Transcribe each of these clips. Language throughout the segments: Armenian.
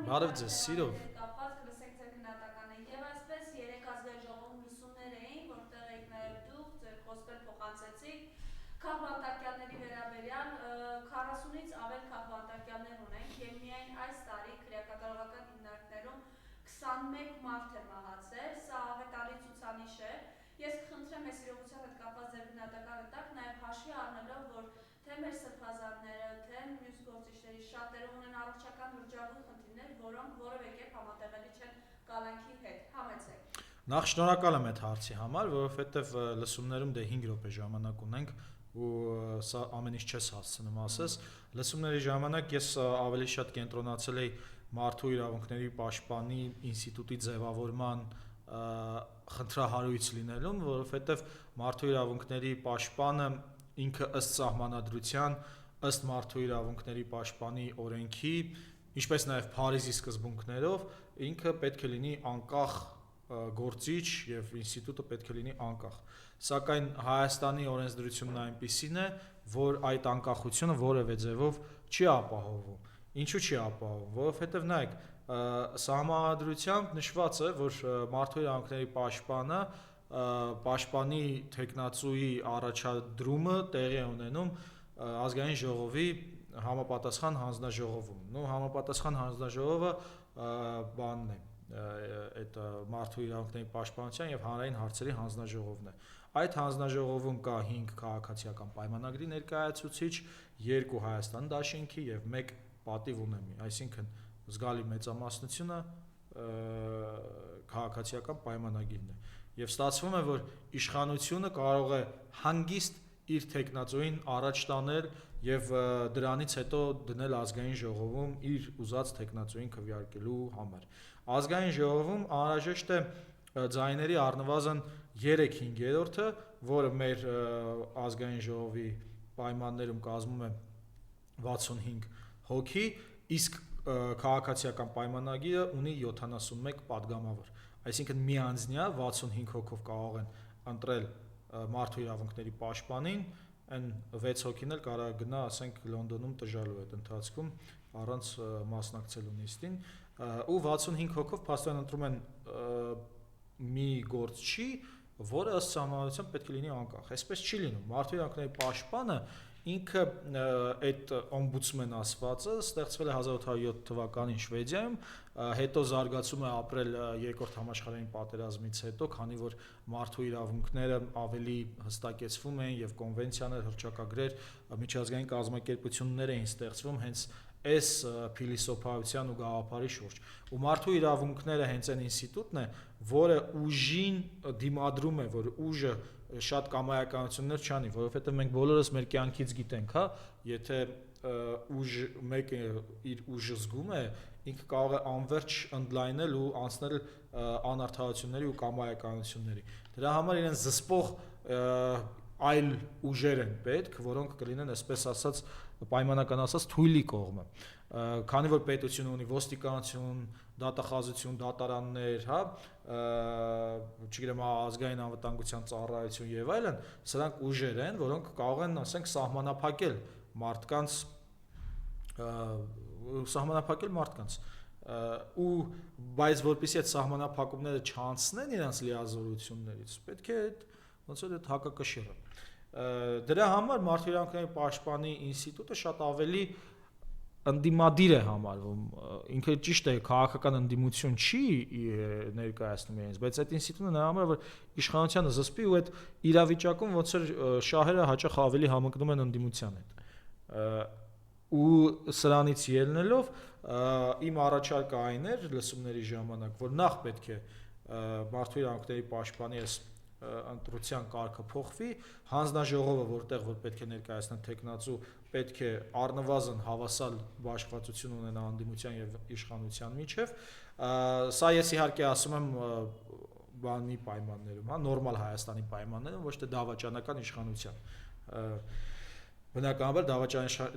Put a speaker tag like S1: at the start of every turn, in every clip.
S1: Բարև ձեզ, սիրով։
S2: կապված կլսենք ձեր գնահատականը եւ այսպես երեք ազգային ժողովում լսումներ էին, որտեղ եք նաեւ դուք ձեր խոսքեր փոխանցեցիք քաղբանտարկյանների վերաբերյալ 40-ից ավել քաղբանտարկյաններ ունենք եւ միայն այս տարի քրեակատարողական հիմնարկներում 21 մարդ է մահացել, սա աղետալի ցուցանիշ է։ Ես կխնդրեմ այս իրողության հետ կապված ձեր գնահատականը տակ նաեւ հաշվի առնելով, որ թե մեր սրբազանները, թե մյուս գործիչների շատերը ունեն առողջական լրջագույն խնդիրներ, որոնք որևէ կերպ համատեղելի չեն կալանքի հետ։ Համեցեք։
S1: Նախ շնորհակալ եմ այդ հարցի համար, որովհետև լսումներում դե 5 րոպե ժամանակ ունենք ու սա ամեն ինչ չես հասցնում ասես։ Լսումների ժամանակ ես ավելի շատ կենտրոնացել էի մարդու իրավունքների պաշտպանի ինստիտուտի ձևավորման խնդրահարույց լինելուն, որովհետև մարդու իրավունքների պաշտպանը ինքը ըստ սահմանադրության, ըստ մարդու իրավունքների պաշտպանի օրենքի, ինչպես նաև Փարիզի սկզբունքներով, ինքը պետք է լինի անկախ գործիչ եւ ինստիտուտը պետք է լինի անկախ։ Սակայն Հայաստանի օրենսդրությունն այնպիսին է, որ այդ անկախությունը որևէ ձևով չի ապահովում։ Ինչու՞ չի ապահովում, որովհետեւ նայեք, սահմանադրությամբ նշված է, որ մարդու իրավունքների պաշտպանը պաշտպանի թեկնածուի առաջադրումը տեղի է ունենում ազգային ժողովի համապատասխան հանձնաժողովում։ Համապատասխան հանձնաժողովը բանն է, այդ մարդու իրավունքների պաշտպանության եւ հանրային հարցերի հանձնաժողովն է։ Այդ հանձնաժողովում կա 5 քաղաքացիական պայմանագրի ներկայացուցիչ, 2 Հայաստան դաշինքի եւ 1 պատիվ ունեմի, այսինքն զգալի մեծամասնությունը քաղաքացիական պայմանագիրն է։ Եվ ստացվում է, որ իշխանությունը կարող է հանգիստ իր թեկնածուին առաջ տանել եւ դրանից հետո դնել ազգային ժողովում իր ուզած թեկնածուին քվեարկելու համար։ Ազգային ժողովում անհրաժեշտ է ձայների առնվազն 3/5-ը, որը մեր ազգային ժողովի պայմաններում կազմում է 65 հոգի, իսկ քաղաքացիական պայմանագիրը ունի 71 падգամավոր։ Այսինքն միանձնյա 65 հոգով կարող են ընտրել մարդու իրավունքների պաշտպանին, այն 6 հոգին էլ կարող է գնա, ասենք, Լոնդոնում տժալու այդ ընթացքում առանց մասնակցելու նիստին, ու 65 հոգով փաստորեն ընտրում են մի գործչի, որը ըստ սահմանադրության պետք է լինի անկախ։ Այսպես չի լինում։ Մարդու իրավունքների պաշտպանը ինքը այդ օմբուդսմեն ասվածը ստեղծվել է 1807 թվականին Շվեդիայում, հետո զարգացում է ապրել երկրորդ համաշխարհային պատերազմից հետո, քանի որ մարդու իրավունքները ավելի հստակեցվում են եւ կոնվենցիաներ, հռչակագրեր, միջազգային կազմակերպություններ էին ստեղծվում հենց այս փիլիսոփայության ու գաղափարի շուրջ։ Ու մարդու իրավունքները հենց այն ինստիտուտն է, որը ուժին դիմադրում է, որ ուժը շատ կամայականություններ չանի, որովհետև մենք բոլորս մեր կյանքից գիտենք, հա, եթե մեկը իր ուժը զգում է, ինքը կարող է անverջ ընդլայնել ու անցնել անարդարությունների ու կամայականությունների։ Դրա համար իրեն զսպող այլ ուժեր են պետք, որոնք կլինեն, այսպես ասած, պայմանական ասած թույլի կողմը։ Քանի որ պետությունը ունի ոստիկանություն, դատախազություն, դատարաններ, հա, չգիտեմ, ազգային անվտանգության ծառայություն եւ այլն, սրանք ուժեր են, որոնք կարող են, ասենք, սահմանափակել մարդկանց ու բայց որպեսզի այդ սահմանափակումները չանցնեն իրենց լիազորություններից, պետք է ոնց որ այդ հակակշիռը։ Դրա համար մարդու իրավունքների պաշտպանի ինստիտուտը շատ ավելի ընդդիմադիր է համարվում, ինքը ճիշտ է, քաղաքական ընդդիմություն չի ներկայացնում իրենց, բայց այդ ինստիտուտը նրա համար որ իշխանությանը զսպի ու այդ իրավիճակում ոնց որ շահերը հաճախ ավելի համընկնում են ընդդիմության հետ։ Ու սրանից ելնելով իմ առաջարկը այն էր լսումների ժամանակ, որ նախ պետք է մարդու իրավունքների պաշտպանի ընտրության կարգը փոխվի, հանձնաժողովը, որտեղ որ պետք է ներկայացնեն թեկնածու, պետք է առնվազն հավասար բաշխվածություն ունենա ընդդիմության եւ իշխանության միջեւ։ Սա ես իհարկե ասում եմ բանի պայմաններում, հա, նորմալ Հայաստանի պայմաններում, ոչ թե դավաճանական իշխանության։ Բնականաբար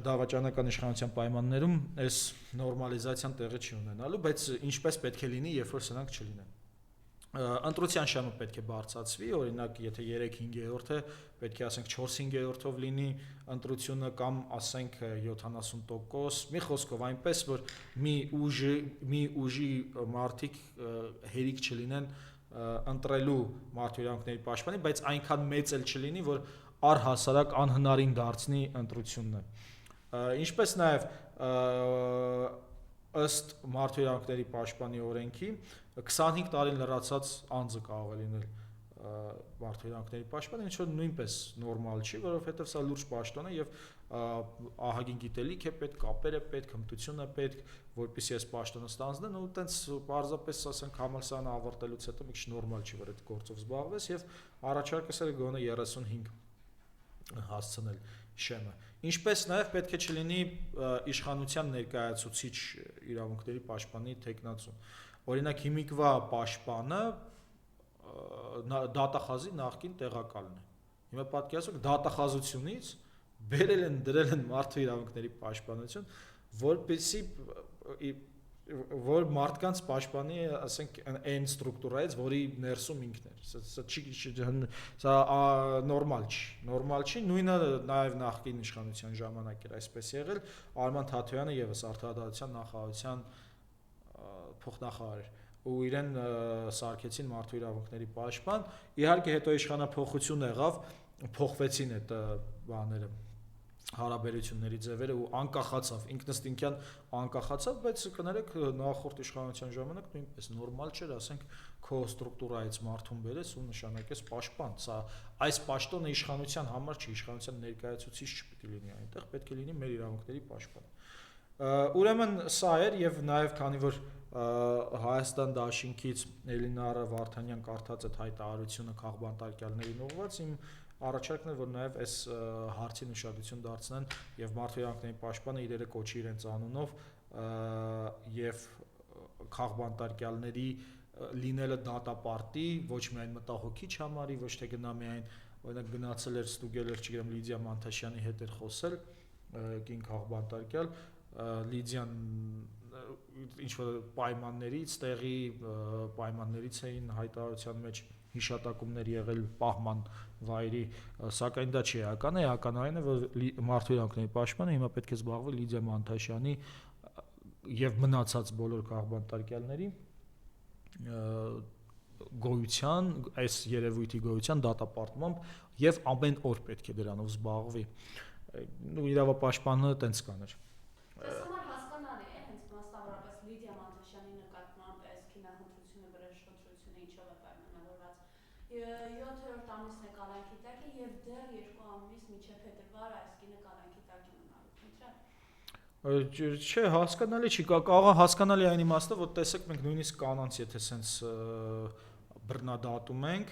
S1: դավաճանական իշխանության պայմաններում այս նորմալիզացիան տեղի չի ունենալու, բայց ինչպես պետք է լինի, երբ որ սրանք չլինեն։ ընտրության շեմը պետք է բարձրացվի, օրինակ, եթե 3/5 է, պետք է ասենք 4/5-ով լինի ընտրությունը կամ ասենք 70%, մի խոսքով այնպես, որ մի ուժի մարդիկ հերիք չլինեն ընտրելու մարդու իրավունքների պաշտպանի, բայց այնքան մեծ էլ չլինի, որ առհասարակ անհնարին դարձնի ընտրությունն է։ Ինչպես նաև ըստ մարդու իրավունքների պաշտպանի օրենքի 25 տարին լրացած անձը կարող է լինել մարդու իրավունքների պաշտպան, ինչ որ նույնպես նորմալ չի, որովհետև սա լուրջ պաշտոն է եւ ահագին գիտելիք է պետք, կապեր է պետք, հմտություն է պետք, որպեսզի այս պաշտոնը ստանձնեն, ու տենց պարզապես ասենք համալսարանը ավարտելուց հետո մի քիչ նորմալ չի, որ այդ գործով զբաղվես եւ առաջարկս է գոնե 35 հասցնել շեմը։ Ինչպես նաև պետք է չլինի իշխանության ներկայացուցիչ իրավունքների պաշտպանի թեկնածու։ Օրինակ հիմիկվա պաշտպանը դատախազի նախկին տեղակալն է։ Հիմա պատկերացրեք դատախազությունից բերել են դրել են մարդու իրավունքների պաշտպանություն, որ մարդկանց պաշտպանի, ասենք, այն ստրուկտուրայից, որի ներսում ինքն էր։ Սա նորմալ չի, նույնը նաև նախկին իշխանության ժամանակ էր այսպես եղել, Արման Թաթոյանը եւս Արդարադատության նախարարության փոխնախարար էր, ու իրեն սարքեցին մարդու իրավունքների պաշտպան, իհարկե հետո իշխանափոխություն եղավ, փոխվեցին այդ բաները հարաբերությունների ձևերը ու անկախացավ, ինքնըստինքյան անկախացավ, բայց կներեք նախորդ իշխանության ժամանակ նույնպես նորմալ չէր, ասենք քո ստրուկտուրայից մարդուն բերես ու նշանակես պաշտպան, սա այս պաշտոնը իշխանության համար չի, իշխանության ներկայացուցիչ չպետք է լինի այնտեղ, պետք է լինի մեր իրավունքների պաշտպան։ Ուրեմն սա էր եւ նաեւ քանի որ Հայաստան դաշինքից Էլինա Վարդանյան կարդաց այդ հայտարարությունը քաղբանտարկյալներին ուղղված, իմ առաջարկն է, որ նաև այս հարցին ուշադրություն դարձնեն եւ մարդու իրավունքների պաշտպանը իրերը կոչի իրենց անունով եւ քաղբանտարկյալների լինելը դատապարտի, ոչ միայն մտահոգիչ համարի, ոչ թե գնա միայն, օրինակ գնացել էր ստուգել էր, չգիտեմ, Լիդիա Մանթաշյանի հետ էր խոսել, կին քաղբանտարկյալ, Լիդիան ինչ-որ պայմաններից, տեղի պայմաններից էին հայտարարության մեջ հիշատակումներ եղել պահման վայրի, սակայն դա չի էական, էականն է, որ մարդու իրավունքների պաշտպանը հիմա պետք է զբաղվի Լիդիա Մանթաշյանի եւ մնացած բոլոր քաղբանտարկյալների գոյության, այս երևույթի գոյության դատապարտմամբ եւ ամեն օր պետք է դրանով զբաղվի։ Իրավապաշտպանը տենց կաներ։
S2: Ձեզ համար հասկանալի է, հենց մասնավորապես Լիդիա Մանթաշյանի նկատմամբ այս քինահանրությունը, վրեժխնդրությունը ինչով է պայմանավորված։ 7-րդ ամիսն է կալանքի տակ է եւ դեռ 2 ամիս մինչեւ փետրվար այս կինը կալանքի տակ է մնալու։
S1: Չէ, հասկանալի չի, կարող է հասկանալի այն իմաստով, որ տեսեք մենք նույնիսկ կանանց, եթե սենց բռնադատում ենք,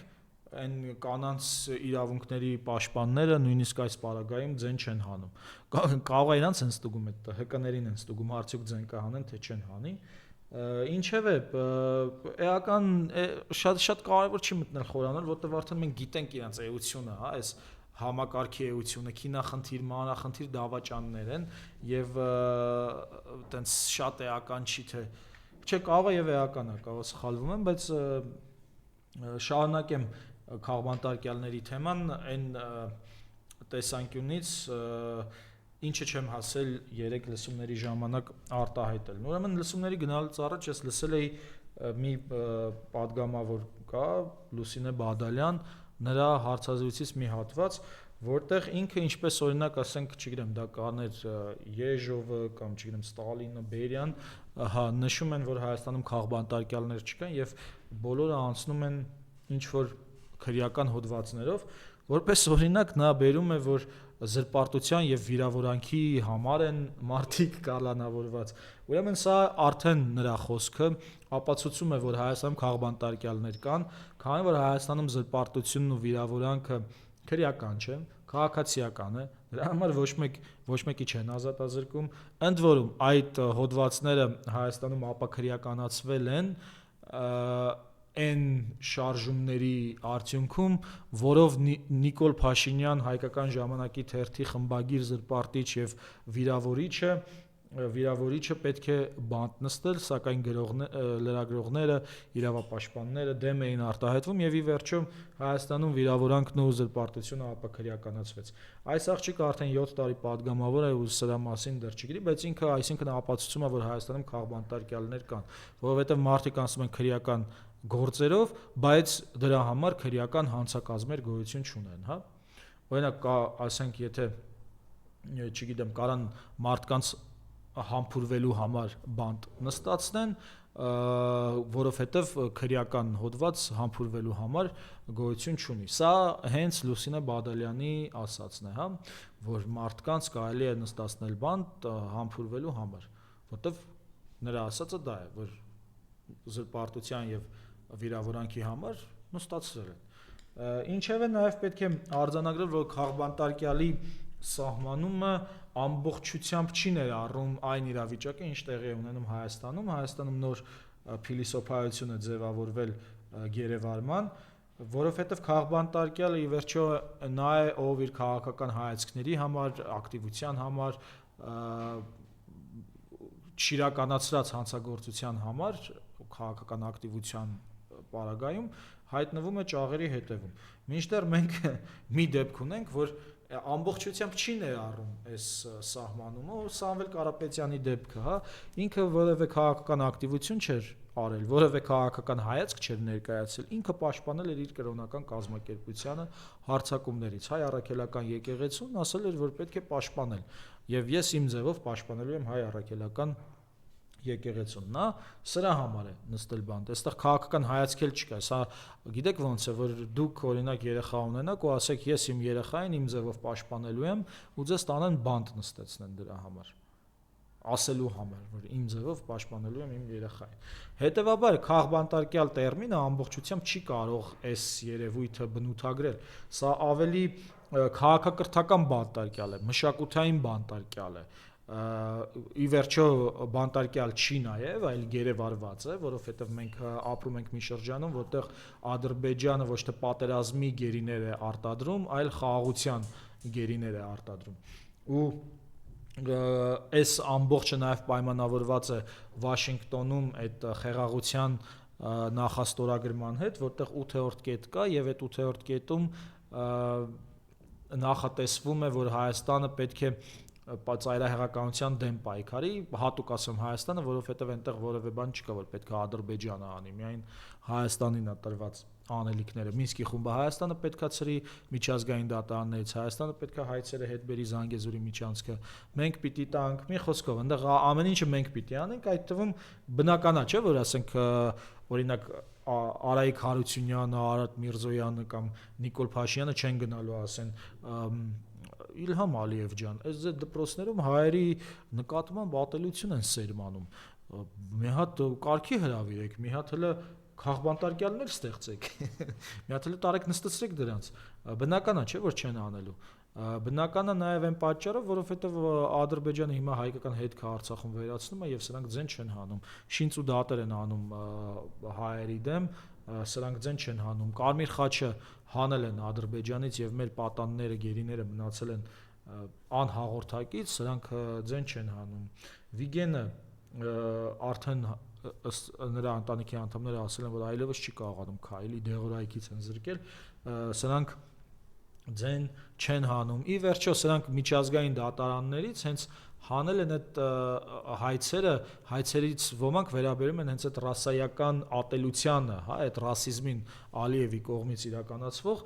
S1: այն կանանց իրավունքների պաշտպանները նույնիսկ այս պարագայում ձեն չեն հանում։ Կարող է իրանց են ստուգում այդ ՀԿ-ներին են ստուգում, արդյոք ձեն կհանեն, թե չեն հանի։ Ինչևէ, էական շատ կարևոր չի մտնել խորանալ, որտեղ արդեն մենք գիտենք իրանց էությունը, հա, այս համակարգի էությունը, քինախնդիր, մանրախնդիր դավաճաններ են եւ տենց շատ էական չի թե չէ, կարող է եւ էական է, կարող է սխալվում եմ, բայց շարունակեմ քաղբանտարկյալների թեման այն տեսանկյունից ինչը չեմ հասել 3 լսումների ժամանակ արտահայտել։ Ուրեմն լսումների գնալուց առաջ ես լսել էի մի պատգամավոր կա Լուսինե Բադալյան, նրա հարցազրույցից մի հատված, որտեղ ինքը ինչպես օրինակ ասենք, չգիտեմ, դա կաներ Եժովը կամ չգիտեմ Ստալինը, Բերյան, հա, նշում են, որ Հայաստանում քաղբանտարկյալներ չկան եւ բոլորը անցնում են ինչ որ քրեական հոդվածներով, որպես օրինակ նա բերում է, որ զրպարտության եւ վիրավորանքի համար են մարդիկ կալանավորված։ Ուրեմն սա արդեն նրա խոսքը ապացուցում է, որ Հայաստանում քաղբանտարկյալներ կան, քանի որ Հայաստանում զրպարտությունն ու վիրավորանքը քրեական չէ, քաղաքացիական է, դրա համար ոչ մեկի չեն ազատազրկում, ընդ որում այդ հոդվածները Հայաստանում ապաքրեականացվել են այն շարժումների արդյունքում, որով Նիկոլ Փաշինյան հայկական ժամանակի թերթի խմբագիր զրպարտիչ եւ վիրավորիչը վիրավորիչը պետք է բանտ նստել, սակայն լրագրողները, իրավապաշտպանները դեմ էին արտահայտվում եւ ի վերջո Հայաստանում վիրավորանքն ու զրպարտությունը ապաքրեականացվեց։ Այս աղջիկը արդեն 7 տարի պատգամավոր է ու սրա մասին դեռ չգիտի, բայց ինքը այսինքն ապացուցում է, որ Հայաստանում քաղբանտարկյալներ կան, որովհետեւ մարդիկ ասում են քրեական գործերով, բայց դրա համար քրեական հանցակազմեր գոյություն չունեն, հա։ Օրինակ, ասենք, եթե չգիտեմ, կարան մարդկանց համբուրվելու համար բանտ նստածնեն, որովհետև քրեական հոդված համբուրվելու համար գոյություն չունի։ Սա հենց Լուսինե Բադալյանի ասածն է, հա, որ մարդկանց կարելի է նստածնել բանտ համբուրվելու համար, որովհետև նրա ասածը դա է, որ զրպարտության եւ վիրավորանքի համար նստածրել են։ Ինչևէ նաև պետք է արձանագրել, որ քաղբանտարկյալի սահմանումը ամբողջությամբ չի ներառում այն իրավիճակը, ինչ տեղի է ունենում Հայաստանում։ Հայաստանում նոր փիլիսոփայություն է ձևավորվել գերեվարման, որովհետև քաղբանտարկյալը ի վերջո նա է, ով իր քաղաքական հայացքների համար, ակտիվության համար, չիրականացրած հանցագործության համար, քաղաքական ակտիվության պարագայում հայտնվում է ճաղերի հետևում։ Մինչդեռ մենք մի դեպք ունենք, որ ամբողջությամբ չի ներառում այս սահմանումը, Սամվել Կարապետյանի դեպքը, հա, ինքը որևէ քաղաքական ակտիվություն չէր արել, որևէ քաղաքական հայացք չէր ներկայացրել, ինքը պաշտպանել էր իր կրոնական կազմակերպությանը հարձակումներից, Հայ առաքելական եկեղեցուն ասել էր, որ պետք է պաշտպանել, եւ ես իմ ձևով պաշտպանելու եմ Հայ առաքելական եկեղեցուն, նա սրա համար է նստել բանտ, այստեղ քաղաքական հայացք էլ չկա, սա գիտեք ոնց է, որ դուք օրինակ երեխա ունենաք ու ասեք ես իմ երեխային իմ ձևով պաշտպանելու եմ ու ձեզ տանեն բանտ նստեցնեն դրա համար, ասելու համար, որ իմ ձևով պաշտպանելու եմ իմ երեխային։ Հետևաբար քաղբանտարկյալ տերմինը ամբողջությամբ չի կարող այս երևույթը բնութագրել, սա ավելի քաղաքակրթական բանտարկյալ է, մշակութային բանտարկյալ է, ի վերջո բանտարկյալ չի նաև, այլ գերեվարված է, որովհետև մենք ապրում ենք մի շրջանում, որտեղ Ադրբեջանը ոչ թե պատերազմի գերիներ է արտադրում, այլ խաղաղության գերիներ է արտադրում։ Ու այս ամբողջը նաև պայմանավորված է Վաշինգտոնում այդ խաղաղության նախաստորագրման հետ, որտեղ 8-րդ կետ կա եւ այդ 8-րդ կետում նախատեսվում է, որ Հայաստանը պետք է ծայրահեղականության դեմ պայքարի, հատուկ ասեմ Հայաստանը, որովհետև այնտեղ որևէ բան չկա, որ պետք է Ադրբեջանը անի, միայն Հայաստանին է տրված անելիքները։ Մինսկի խումբը Հայաստանը պետքա ծրի միջազգային դատարաններից, Հայաստանը պետքա հայցերը հետ բերի Զանգեզուրի միջանցքը։ Մենք պիտի տանք, մի խոսքով, այնտեղ ամեն ինչը մենք պիտի անենք, այդ թվում բնական է, չէ՞, որ ասենք օրինակ Արայիկ Հարությունյանը, Արարատ Միրզոյանը կամ Նիկոլ Փաշինյանը չեն գնալու ասեն Իլհամ Ալիև ջան, այս ձեր դպրոցներում հայերի նկատմամբ ատելություն են սերմանում։ Մի հատ կարգի հրավիրեք, մի հատ հələ քաղբանտարկյալներ ստեղծեք։ Մի հատ հələ տարեք նստեցրեք դրանց։ Բնական է, չէ՞ որ չեն անելու։ Բնական է նաև այն պատճառով, որովհետև Ադրբեջանը հիմա հայկական հետքը Արցախում վերացնում է եւ սրանք ձեն չեն հանում։ Շինծ ու դատեր են անում հայերի դեմ, սրանք ձեն չեն հանում։ Կարմիր խաչը հանել են Ադրբեջանից եւ մեր պատանները, գերիները մնացել են անհաղորդակից, սրանք ձեն չեն հանում։ Վիգենը արդեն նրա ընտանիքի անդամները ասել են, որ այլևս չի կարողանում քայլի, դեղորայքից են զրկել, սրանք ձեն չեն հանում։ Ի վերջո սրանք միջազգային դատարաններից հենց հանել են այդ հայցերից ոմանք վերաբերում են հենց այդ ռասայական ատելությանը, հա, այդ ռասիզմին Ալիևի կողմից իրականացվող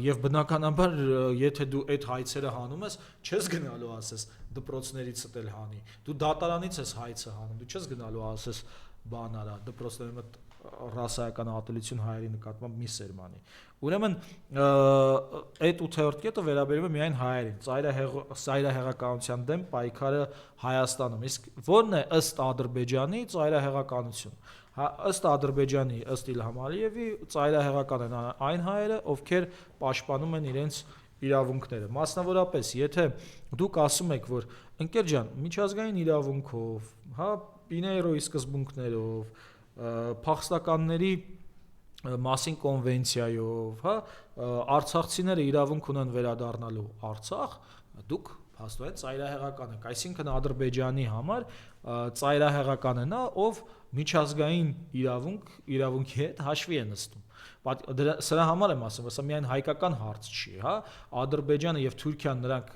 S1: եւ բնականաբար եթե դու այդ հայցերը հանում ես, չես գնալու ասես դպրոցներից էլ հանի։ Դու դատարանից ես հայցը հանում, դու չես գնալու ասես բան արա, դպրոցներում այդ ռասայական ատելություն հայերի նկատմամբ մի սերմանի։ Ուրեմն այդ 8-րդ կետը վերաբերում է միայն հայերին, ծայրահեղականության դեմ պայքարը Հայաստանում։ Իսկ ո՞րն է ըստ Ադրբեջանի ծայրահեղականությունը։ Ըստ Ադրբեջանի, ըստ Իլհամ Ալիևի ծայրահեղական են այն հայերը, ովքեր պաշտպանում են իրենց իրավունքները։ Մասնավորապես, եթե դուք ասում եք, որ ընկեր ջան, միջազգային իրավունքով, հա, Պինեյրոյի սկզբունքներով, փախստականների մասին կոնվենցիայով, հա, արցախցիները իրավունք ունեն վերադառնալու Արցախ, դուք փաստորեն ծայրահեղական է, այսինքն Ադրբեջանի համար ծայրահեղականը նա, ով միջազգային իրավունքի հետ հաշվի է նստում։ Սրա համար եմ ասում, սա միայն հայկական հարց չի, հա, Ադրբեջանը եւ Թուրքիան նրանք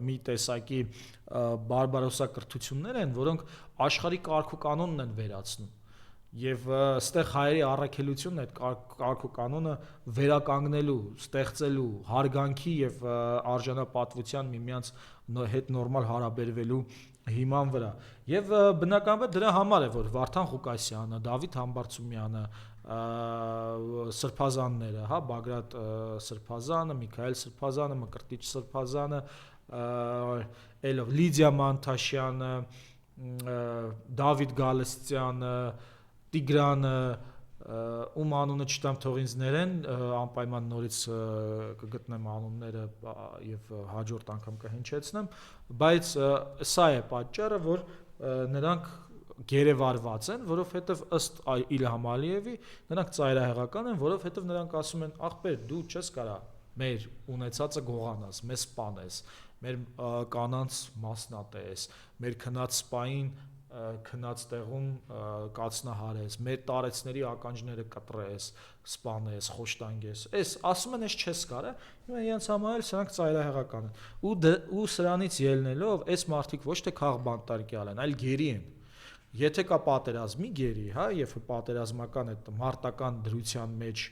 S1: մի տեսակի բարբարոսակրթություններ են, որոնք աշխարհի կարգուկանոնն են վերացնում։ Եվ այստեղ հայերի առաքելությունն այդ կարգուկանոնը վերականգնելու, ստեղծելու, հարգանքի եւ արժանապատվության միմյանց հետ նորմալ հարաբերվելու հիման վրա։ Եվ բնականաբար դրա համար է, որ Վարդան Ղուկասյանը, Դավիթ Համբարձումյանը, Սրբազանները, հա, Բագրատ Սրբազանը, Միքայել Սրբազանը, Մկրտիչ Սրբազանը, Լիդիա Մանթաշյանը, Դավիթ Գալստյանը, Տիգրանը, ում անունը չտամ թող ինձ ներեն, անպայման նորից կգտնեմ անունները եւ հաջորդ անգամ կհնչեցնեմ, բայց սա է պատճառը, որ նրանք գերեվարված են, որովհետեւ ըստ Իլհամ Ալիևի նրանք ծայրահեղական են, որովհետեւ նրանք ասում են, ախպեր, դու չես կարա մեր ունեցածը գողանաս, մեզ սպանես, մեր կանանց մասնատես, մեր քնած սպային քնած տեղում կացնահարես, մեր տարեցների ականջները կտրես, սպանես, խոշտանգես։ Էս ասում են, էս չես կարա, հիմա իրենց համար սրանք ծայրահեղական են։ Ու սրանից ելնելով, այս մարդիկ ոչ թե քաղբանտարկյալ են, այլ գերի են։ Եթե կա պատերազմի գերի, հա, եւ պատերազմական այդ մարտական դրության մեջ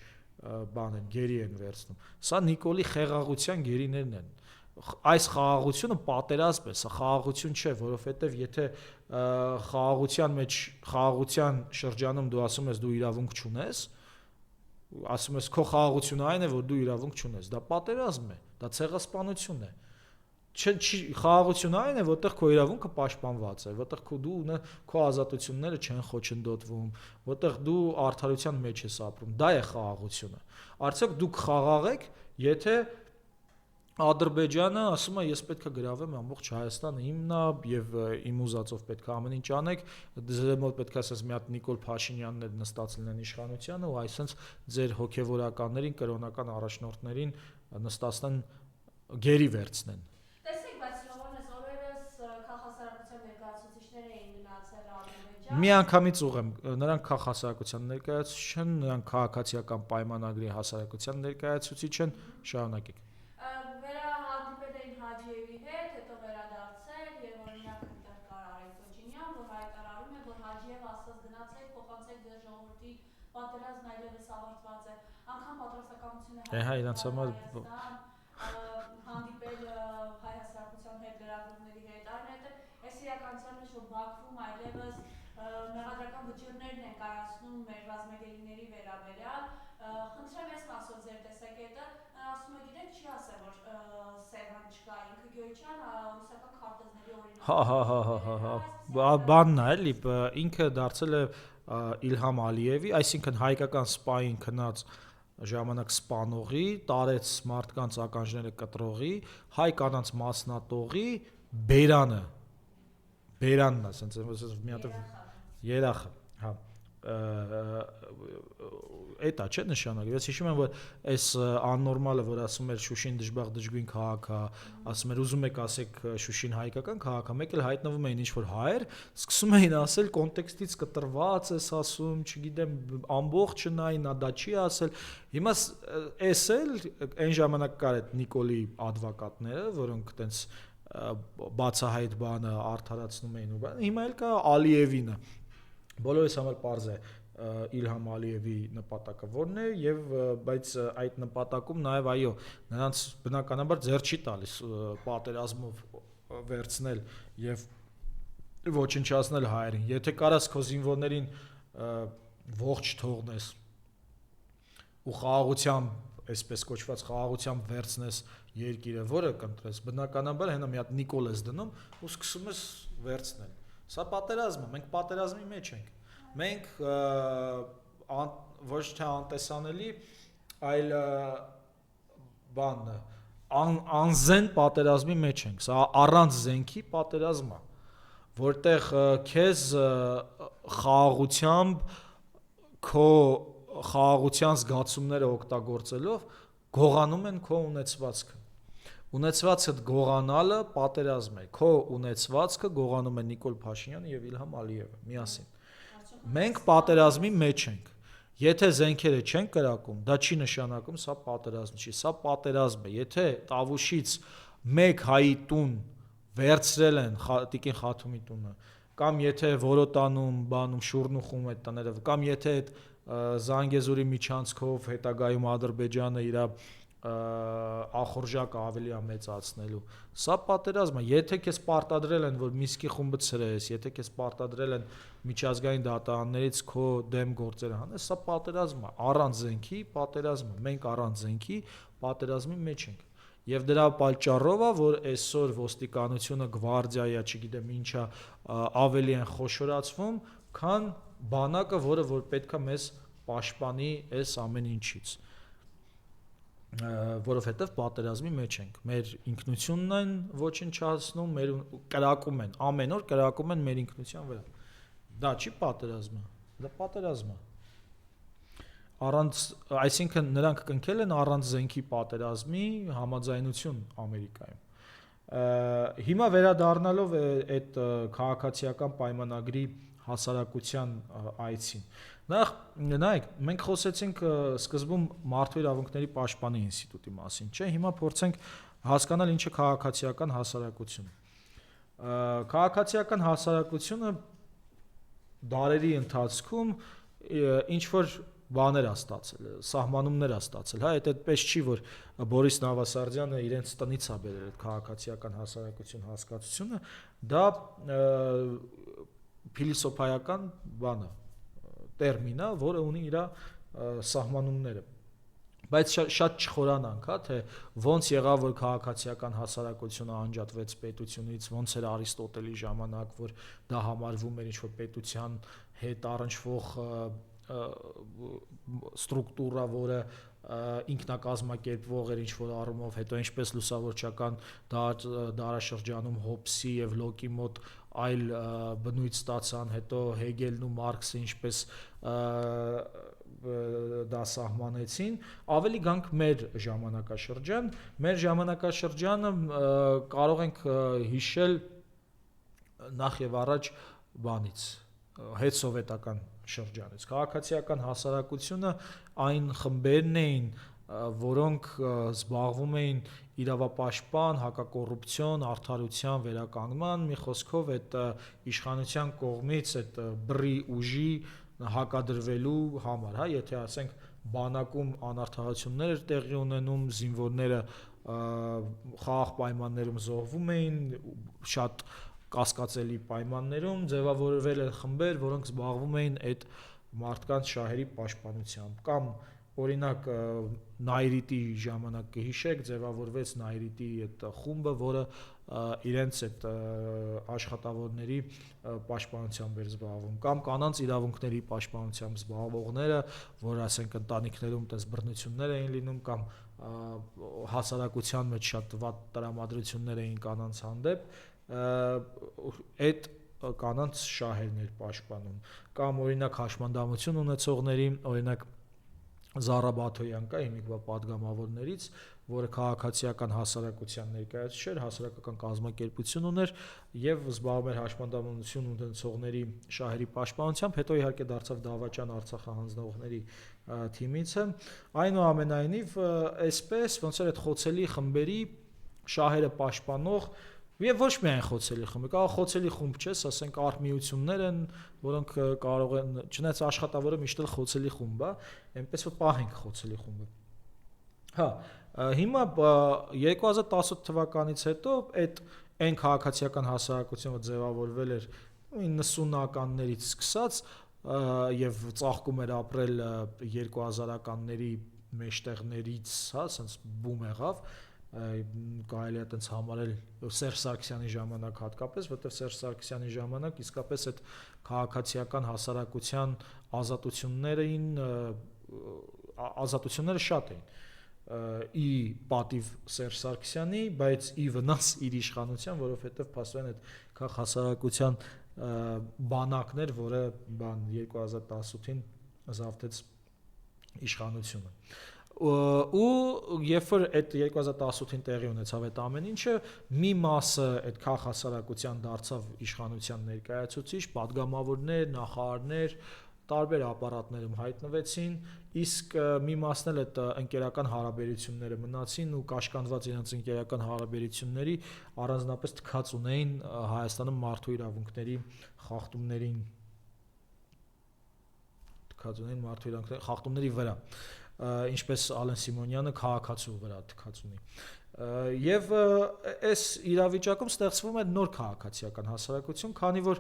S1: բան են, գերի են վերցնում։ Սա Նիկոլի խեղաղության գերիներն են։ Այս խաղաղությունը պատերազմ է, սա խաղաղություն չէ, որովհետև եթե խաղաղության մեջ, խաղաղության շրջանում դու ասում ես դու իրավունք չունես, ասում ես քո խաղաղությունը այն է, որ դու իրավունք չունես, դա պատերազմ է, դա ցեղասպանություն է։ Խաղաղությունը այն է, որտեղ քո իրավունքը պաշտպանված է, որտեղ քո ազատությունները չեն խոչընդոտվում, որտեղ դու արդարության մեջ ես ապրում, դա է խաղաղությունը։ Արդյոք դուք խաղաղ եք, եթե Ադրբեջանը ասում է ես պետք է գրավեմ ամբողջ Հայաստանը իմն է եւ իմ ուզածով պետք է ամեն ինչ անեք, ձեր մոտ պետք է ասես մի հատ Նիկոլ Փաշինյաններ նստած լինեն իշխանությանը ու այսպես ձեր հոգեվորականներին, կրոնական առաջնորդներին նստածեն գերի վերցնեն։
S2: Տեսեք, բայց Լևոնես օրերս քաղաքասարակության ներկայացուցիչներ էին գնացել Ադրբեջան։
S1: Մի անգամից ուղեմ, նրանք քաղաքասարակության ներկայացուցիչ են, նրանք քաղաքացիական պայմանագրի հասարակության ներկայացուցիչ են, շարունակեք։
S2: Պատերազմն այլևս ավարտված է, անգամ պատրաստակամությունը
S1: իրանց համար
S2: հանդիպել հայ հասարակության հետ, լրագրողների հետ, այնուհետև այս իրականության մեջ, որ Բաքվում այլևս մեղադրական վճիռներն են կայացնում մեր ռազմագերիների վերաբերյալ, խնդրեմ ես ասել ձեր տեսակետը, ասում է գիտեք չի ասել, որ Սևան չկա, ինքը Գյոյչյան ռուսական քարտեզների օրինակ։
S1: Բանն է, էլի, ինքը դարձել է Իլհամ Ալիևի, այսինքն հայկական սպային քնած ժամանակ սպանողի, տարեց մարդկանց ականջները կտրողի, հայ կանանց մասնատողի բերանն է, ասենց մի հատ երախը, հա, էտա չէ նշանակը, ես հիշում եմ, որ այս աննորմալը, որ ասում էր Շուշին դժբախտ դժգույն քաղաք է, ասում էր ուզում եք ասեք Շուշին հայկական քաղաք է, մեկ էլ հայտնվում էին ինչ-որ հայեր, սկսում էին ասել կոնտեքստից կտրված ես ասում, չգիտեմ, ամբողջը նայ, նա դա չի ասել, հիմա էս էլ այն ժամանակ կար այդ Նիկոլի ադվոկատները, որոնք տենց բացահայտ բանը արդարացնում էին ու բան, հիմա էլ կա Ալիևինը, բոլորիս համար պարզ է Իլհամ Ալիևի նպատակը որն է եւ բայց այդ նպատակում նաեւ այո նրանց բնականաբար ձեռ չի տալիս պատերազմով վերցնել եւ ոչնչացնել հայերին եթե կարաս քո զինվորներին ողջ թողնես ու խաղաղությամբ այսպես կոչված խաղաղությամբ վերցնես երկիրը որը կընտրես բնականաբար հենա մի հատ Նիկոլ ես դնում ու սկսում ես վերցնել սա պատերազմ է մենք պատերազմի մեջ ենք մենք ոչ թե անտեսանելի, այլ բան անզեն պատերազմի մեջ ենք, սա առանց զենքի պատերազմ է, որտեղ քեզ խաղաղությամբ քո խաղաղության զգացումները օգտագործելով գողանում են քո ունեցվածքը։ ունեցվածքդ գողանալը պատերազմ է։ Քո ունեցվածքը գողանում է Նիկոլ Փաշինյանը եւ Իլհամ Ալիևը միասին։ Մենք պատերազմի մեջ ենք։ Եթե զենքերը չեն կրակում, դա չի նշանակում սա պատերազմ չի, սա պատերազմ է։ Եթե Տավուշից մեկ հայի տուն վերցրել են Տիկին Խաթումի տունը, կամ եթե Որոտանում, բանում շուրնուխում այդ տները, կամ եթե այդ Զանգեզուրի միջանցքով հետագայում Ադրբեջանը իր ախորժակը ավելի է մեծացնելու, սա պատերազմ է։ Եթե քեզ պարտադրել են, որ Միսկի խումբը ցրես, եթե քեզ պարտադրել են միջազգային դատարաններից քո դեմ գործեր հանես, սա պատերազմ է, առանց զենքի պատերազմ է։ Մենք առանց զենքի պատերազմի մեջ ենք։ Եվ դրա պատճառով է, որ այսօր ոստիկանությունը, գվարդիայա, չգիտեմ ինչա, ավելի են խոշորացվում, քան բանակը, որը որ պետքա մեզ պաշտպանի այս ամեն ինչից, որովհետև պատերազմի մեջ ենք։ Մեր ինքնությունն են ոչնչացնում, մեր կրակում են, ամեն օր կրակում են մեր ինքնության վրա։ Դա չի պատերազմը, դա պատերազմ է։ Առանց, այսինքն նրանք կնքել են առանց զենքի պատերազմի համաձայնություն Ամերիկայում։ Հիմա վերադառնալով այդ քաղաքացիական պայմանագրի հասարակության այցին, նայեք, մենք խոսեցինք սկզբում Մարդու իրավունքների պաշտպանի ինստիտուտի մասին, չէ՞, հիմա փորձենք հասկանալ ինչ է քաղաքացիական հասարակություն։ Քաղաքացիական հասարակությունը դարերի ընթացքում ինչ որ բաներ է ստացել, սահմանումներ է ստացել, հա, այդպես չի, որ Բորիս Նավասարդյանը իրենց տնից է բերել այդ քաղաքացիական հասարակություն հասկացությունը, դա փիլիսոփայական բան է, տերմին է, որը ունի իր սահմանումները։ Բայց շատ չխորանանք, հա, թե ոնց եղավ, որ քաղաքացիական հասարակությունը անջատվեց պետությունից, ոնց էր Արիստոտելի ժամանակ, որ դա համարվում էր ինչ-որ պետության հետ առնչվող ստրուկտուրա, որը ինքնակազմակերպվող էր ինչ-որ առումով, հետո ինչպես լուսավորչական դարաշրջանում Հոբսի եւ Լոկի մոտ այլ բնույթ ստացան, հետո Հեգելն ու Մարքսը ինչպես դա սահմանեցին, ավելի գանք մեր ժամանակաշրջան, մեր ժամանակաշրջանը կարող ենք հիշել նախ եւ առաջ բանից, հետսովետական շրջանից։ Քաղաքացիական հասարակությունը այն խմբերն էին, որոնք զբաղվում էին իրավապաշտպան, հակակոռուպցիոն, արդարության վերականգնման, մի խոսքով այդ իշխանության կողմից այդ բռի ուժի հակադրվելու համար, հա, եթե ասենք բանակում անարդարություններ էր տեղի ունենում, զինվորները խաղաղ պայմաններում զոհվում էին, շատ կասկածելի պայմաններում ձևավորվել են խմբեր, որոնք զբաղվում էին այդ մարդկանց շահերի պաշտպանությամբ, կամ օրինակ Նայրիտի ժամանակ կհիշեք, ձևավորվեց Նայրիտի այդ խումբը, որը իրենց այդ աշխատավորների պաշտպանությամբ էր զբաղվում, կամ կանանց իրավունքների պաշտպանությամբ զբաղվողները, որ ասենք ընտանիքներում տես բռնություններ էին լինում, կամ հասարակության մեջ շատ վատ տրամադրություններ էին կանանց հանդեպ, այդ կանանց շահերն էր պաշտպանում, կամ օրինակ հաշմանդամություն ունեցողների, օրինակ Զարա Բաթոյան կա հիմիկվա պատգամավորներից, որը քաղաքացիական հասարակության ներկայացուցիչ էր, հասարակական կազմակերպություն ուներ եւ զբաղվում էր հաշմանդամություն ունեցողների շահերի պաշտպանությամբ, հետո իհարկե դարձավ դավաճան Արցախը հանձնողների թիմիցը, այնուամենայնիվ այսպես ոնց էր այդ խոցելի խմբերի շահերը պաշտպանող Եվ ոչ միայն խոցելի խումբ, կարող խոցելի խումբ չես, ասենք արհմիություններ են, որոնք կարող են, չնայած աշխատավորը միշտ էլ խոցելի խումբ է, այնպես որ պահենք խոցելի խումբը։ Հա, հիմա 2018 թվականից հետո այդ այն քաղաքացիական հասարակությունը ձևավորվել էր 90-ականներից սկսած եւ ծաղկում էր ապրել 2000-ականների մեջտեղներից, հա, ասենց բում եղավ, կարելի է այտենց համարել Սերժ Սարգսյանի ժամանակ հատկապես, որտեղ Սերժ Սարգսյանի ժամանակ իսկապես այդ քաղաքացիական հասարակության ազատությունները շատ էին ի պատիվ Սերժ Սարգսյանի, բայց ի վնաս իր իշխանության, որովհետև փաստորեն այդ հասարակության բանակներ, որը 2018-ին զավթեց իշխանությունը։ ու երբ որ այդ 2018-ին տեղի ունեցավ այդ ամեն ինչը, մի մասը այդ քաղաքասարակության դարձավ իշխանության ներկայացուցիչ, падգամավորներ, նախարարներ, տարբեր ապարատներում հայտնվեցին, իսկ մի մասն էլ այդ ընկերական հարաբերությունները մնացին ու կաշկանդված իրենց ընկերական հարաբերությունների առանձնապես թքած ունեին Հայաստանում մարդու իրավունքների խախտումների վրա, ինչպես Ալեն Սիմոնյանը քաղաքացու վրա թքած ունի։ Եվ այս իրավիճակում ստեղծվում է նոր քաղաքացիական հասարակություն, քանի որ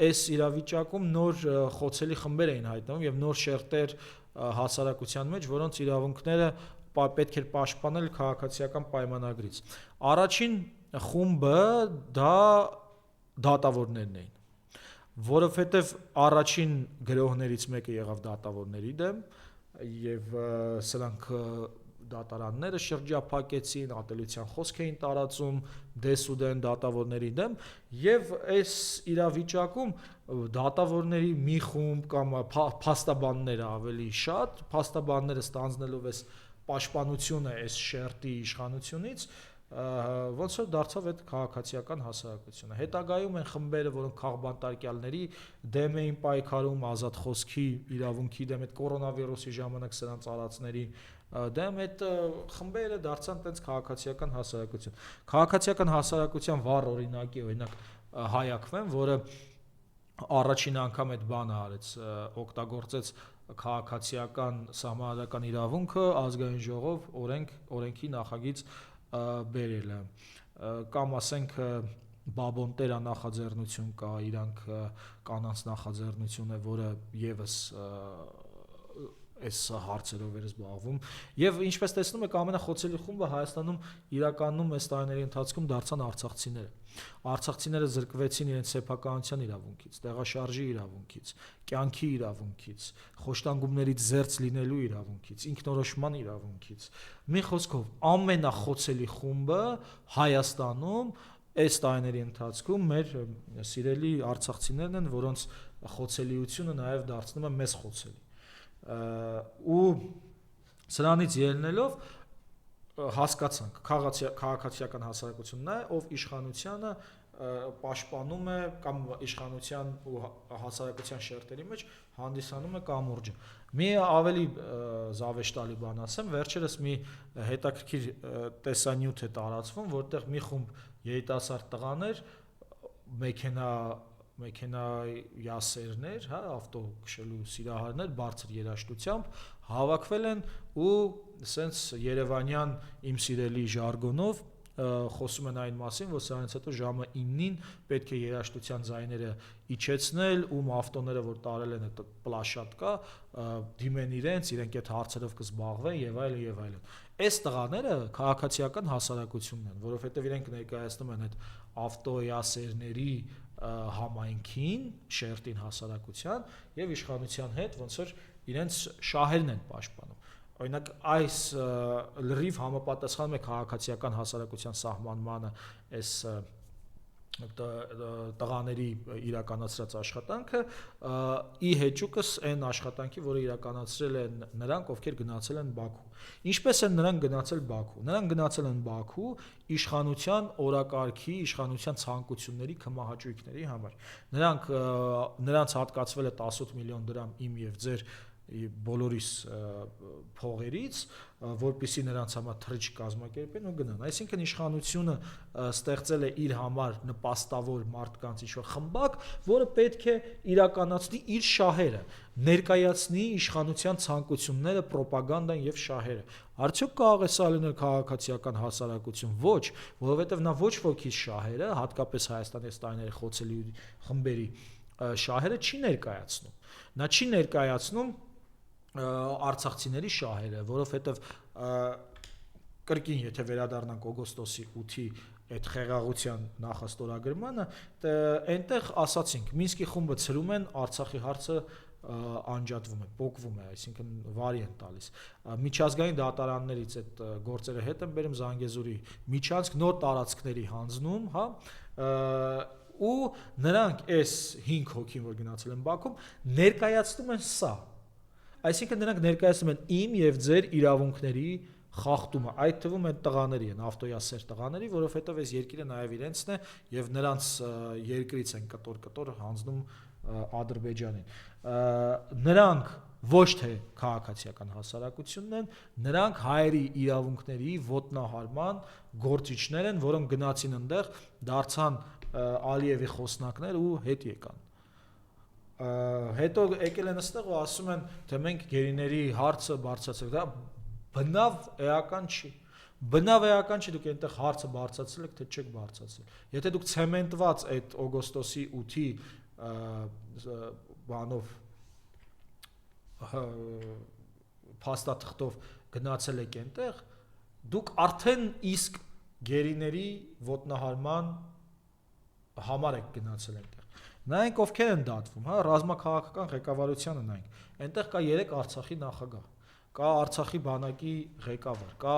S1: այս իրավիճակում նոր խոցելի խմբեր էին հայտնվում եւ նոր շերտեր հասարակության մեջ, որոնց իրավունքները պետք էր պաշտպանել քաղաքացիական պայմանագրից։ Առաջին խումբը դա դատավորներն էին, որովհետեւ առաջին գրողներից մեկը եղավ դատավորների դեմ եւ սրանք դատարանները շրջափակեցին, ատելության խոսք էին տարածում դեսուդեն դատավորների դեմ եւ այս իրավիճակում դատավորների մի խումբ կամ փաստաբանները ավելի շատ, փաստաբանները ստանձնելով այս պաշտպանությունը այս շերտի իշխանությունից ոնց որ դարձավ այդ քաղաքացիական հասարակությունը։ Հետագայում են խմբերը, որոնք քաղբանտարկյալների դեմ էին պայքարում, ազատ խոսքի իրավունքի դեմ, այդ կորոնավիրուսի ժամանակ սրանց արածների դեմ, այդ խմբերը դարձան տենց քաղաքացիական հասարակություն։ Քաղաքացիական հասարակության վառ օրինակի, օրինակ Հայակվեն, որը առաջին անգամ այդ բանը արեց, օգտագործեց քաղաքացիական սահմանադրական իրավունքը ազգային ժողով օրենքի նախագիծ բերելը, կամ ասենք Բաբոնտերա նախաձեռնություն կա, իրանք կանանց նախաձեռնություն է, որը եւս այս հարցերով էր զբաղվում եւ ինչպես տեսնում եք ամենախոցելի խումբը Հայաստանում իրականում այս տարիների ընթացքում դարձան արցախցիները զրկվեցին իրենց սեփականության իրավունքից, տեղաշարժի իրավունքից, կյանքի իրավունքից, խոշտանգումներից զերծ լինելու իրավունքից, ինքնորոշման իրավունքից։ Մի խոսքով ամենախոցելի խումբը Հայաստանում այս տարիների ընթացքում մեր սիրելի արցախցիներն են, որոնց խոցելիությունը նաեւ դարձնում է մեզ խոցելի։ Ու սրանից ելնելով հասկացանք քաղաքացիական հասարակությունն է, ով իշխանությանը պաշտպանում է կամ իշխանության ու հասարակության շերտերի մեջ հանդիսանում է կամուրջը։ Մի ավելի զավեշտալի բան ասեմ, վերջերս մի հետաքրքիր տեսանյութ է տարածվում, որտեղ մի խումբ երիտասարդ տղաներ մեքենայասերներ, ավտո քշելու սիրահարներ բարձր երաժշտությամբ հավաքվել են ու սենց երևանյան իմ սիրելի ժարգոնով խոսում են այն մասին, որ սրանից հետո ժամը 9-ին պետք է երաժշտության ձայները իջեցնել, ում ավտոները որ տարել են այդ պլաշատկա, դիմեն իրենք այդ հարցերով կզբաղվեն եւ այլն եւ այլն։ Այս տղաները քաղաքացիական հասարակությունն են, որովհետեւ իրենք ներկայացնում են այդ ավտոյասերների համայնքին, շերտին հասարակության եւ իշխանության հետ ոնց որ իրենց շահերն են պաշտպանում։ Օրինակ այս լրիվ համապատասխանում է քաղաքացիական հասարակության սահմանմանը այս տղաների իրականացրած աշխատանքը ի հեճուկս այն աշխատանքի, որը իրականացրել են նրանք, ովքեր գնացել են Բաքու։ Ինչպես են նրանք գնացել Բաքու։ Նրանք գնացել են Բաքու իշխանության օրակարգի, իշխանության ցանկությունների կմահաճույքների համար։ Նրանց հատկացվել է 18 միլիոն դրամ իմ եւ ձեր բոլորիս փողերից, որպեսզի նրանց համար թռիչք կազմակերպեն ու գնան։ Այսինքն իշխանությունը ստեղծել է իր համար նպաստավոր մարդկանց ինչ-որ խմբակ, որը պետք է իրականացնի իր շահերը, ներկայացնի իշխանության ցանկությունները, ռոպագանդան եւ շահերը։ Արդյոք կարող է սա լինել քաղաքացիական հասարակություն։ Ոչ, որովհետեւ նա ոչ ոքի շահերը, հատկապես Հայաստանի տարիների խոցելի խմբերի շահերը չի ներկայացնում։ Նա չի ներկայացնում արցախցիների շահերը, որովհետև կրկին եթե վերադառնանք օգոստոսի 8-ի այդ խեղաղության նախաստորագրմանը, այնտեղ ասացինք Մինսկի խումբը ցրում են, Արցախի հարցը անջատվում է, փոկվում է, այսինքն վարի են տալիս։ Միջազգային դատարաններից այդ գործերը հետ են բերում Զանգեզուրի միջանցք նոր տարածքների հանձնում, հա, ու նրանք այս 5 հոգին, որ գնացել են Բաքվում, ներկայացնում են սա։ Այսինքն նրանք ներկայացնում են իմ եւ ձեր իրավունքների խախտումը, այդ թվում են տղաների են, ավտոյասեր տղաների, որովհետեւ այս երկիրը նաեւ իրենցն է եւ նրանց երկրից են կտոր հանձնում Ադրբեջանին։ Նրանք ոչ թե քաղաքացիական հասարակությունն են, նրանք հայերի իրավունքների ոտնահարման գործիչներ են, որոնք գնացին այնտեղ, դարձան Ալիևի խոսնակներ ու հետ եկան։ Հետո եկել են այստեղ ու ասում են, թե մենք գերիների հարցը բարձրացրել, դա բնավ էական չի։ Բնավ էական չի, դուք այնտեղ հարցը բարձրացրել եք, թե չեք բարձրացրել։ Եթե դուք ցեմենտված այդ օգոստոսի 8-ի բանով փաստաթղթով գնացել եք այնտեղ, դուք արդեն իսկ գերիների ոտնահարման համար եք գնացել այնտեղ։ Նայենք ովքեր են դատվում, հա, ռազմաքաղաքական ղեկավարությանը նայենք։ Այնտեղ կա 3 Արցախի նախագահ, կա Արցախի բանակի ղեկավար, կա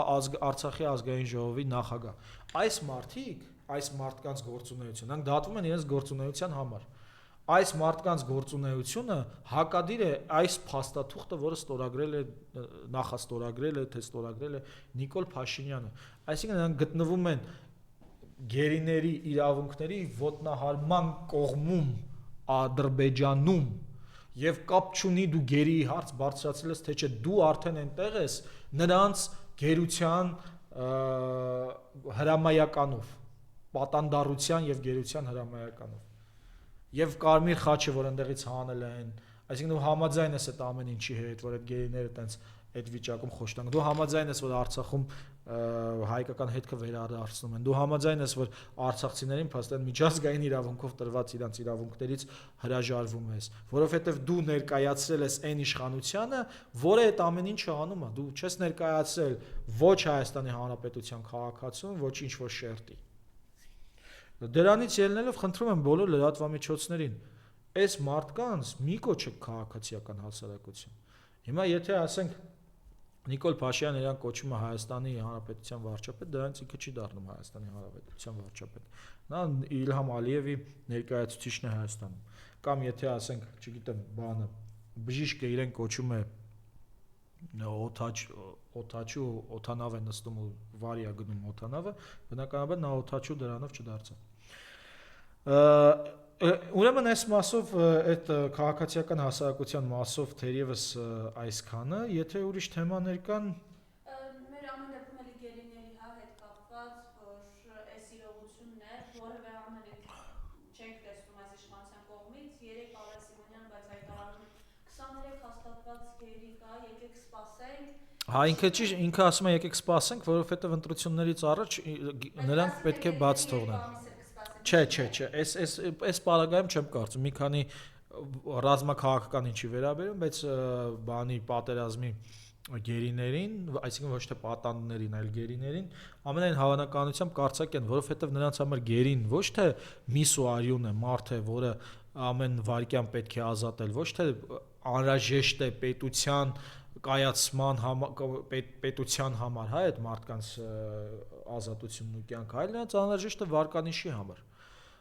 S1: Արցախի ազգային ժողովի նախագահ։ Այս մարդիկ, այս մարդկանց գործունեությունը, նրանք դատվում են իրենց գործունեության համար։ Այս մարդկանց գործունեությունը հակադիր է այս փաստաթուղթը, որը ստորագրել է, նախաստորագրել է, թե ստորագրել է Նիկոլ Փաշինյանը։ Այսինքն նրանք գտնվում են գերիների իրավունքների ոտնահարման կողմում Ադրբեջանում եւ կապ չունի դու գերիի հարց բարձրացրել ես թե չէ, դու արդեն այնտեղ ես նրանց գերության հրամայականով, պատանդառության եւ գերության հրամայականով։ Եվ Կարմիր խաչը, որ այնտեղից հանել են, այսինքն դու համաձայն ես այդ ամեն ինչի հետ, որ այդ գերիները տենց այդ վիճակում խոշտանգ։ Դու համաձայն ես, որ Արցախում հայկական հետքը վերադարձնում են։ Դու համաձայն ես, որ արցախցիներին փաստորեն միջազգային իրավունքով տրված իրենց իրավունքներից հրաժարվում ես, որովհետև դու ներկայացրել ես այն իշխանությանը, որը այդ ամեն ինչը անում է։ Դու չես ներկայացրել ոչ Հայաստանի Հանրապետության քաղաքացուն, ոչ ինչ-որ շերտի։ Դրանից ելնելով խնդրում եմ բոլոր լրատվամիջոցներին, այս մարդկանց մի կոչեք քաղաքացիական հասարակություն։ Հիմա եթե ասենք Նիկոլ Փաշինյանը իրան կոչում է Հայաստանի Հանրապետության վարչապետ, դրանից ինքը չի դառնում Հայաստանի Հանրապետության վարչապետ։ Նա Իլհամ Ալիևի ներկայացուցիչն է Հայաստանում։ Կամ եթե ասենք, չգիտեմ, բանը բժիշկը իրեն կոչում է օթաչու, օթանավ է նստում ու վարի է գնում օթանավը, բնականաբար նա օթաչու դրանով չդարձա։ Ուրեմն այս մասով այդ քաղաքացիական հասարակության մասով թերևս այսքանը, եթե ուրիշ թեմաներ կան,
S2: մեր ամեն դեպքում էլի գերիների հետ կապված, որ այս իրողությունն է, որևէ անելիք չենք տեսնում այս իշխանության կողմից, 3 Արայ Սիմոնյան, բայց հայտարարում 23 հաստատված գերի կա, եկեք սպասենք։
S1: Հա, ինքը ասում է եկեք սպասենք, որովհետև ընտրություններից առաջ նրանք պետք է բաց թողնեն։ Չէ, այս պարագայում չեմ կարծում, մի քանի ռազմաքաղաքական ինչի վերաբերում, բայց բանի պատերազմի գերիներին, այսինքն ոչ թե պատանդներին, այլ գերիներին, ամենայն հավանականությամբ կարծակ են, որովհետև նրանց համար գերին ոչ թե միս ու արյուն է, մարդ է, որը ամեն վայրկյան պետք է ազատել, ոչ թե անհրաժեշտ է պետության կայացման պետության համար, հա, այդ մարդկանց ազատությունն ու կյանքը, այլ նրանց անհրաժեշտ է վարկանիշի համար։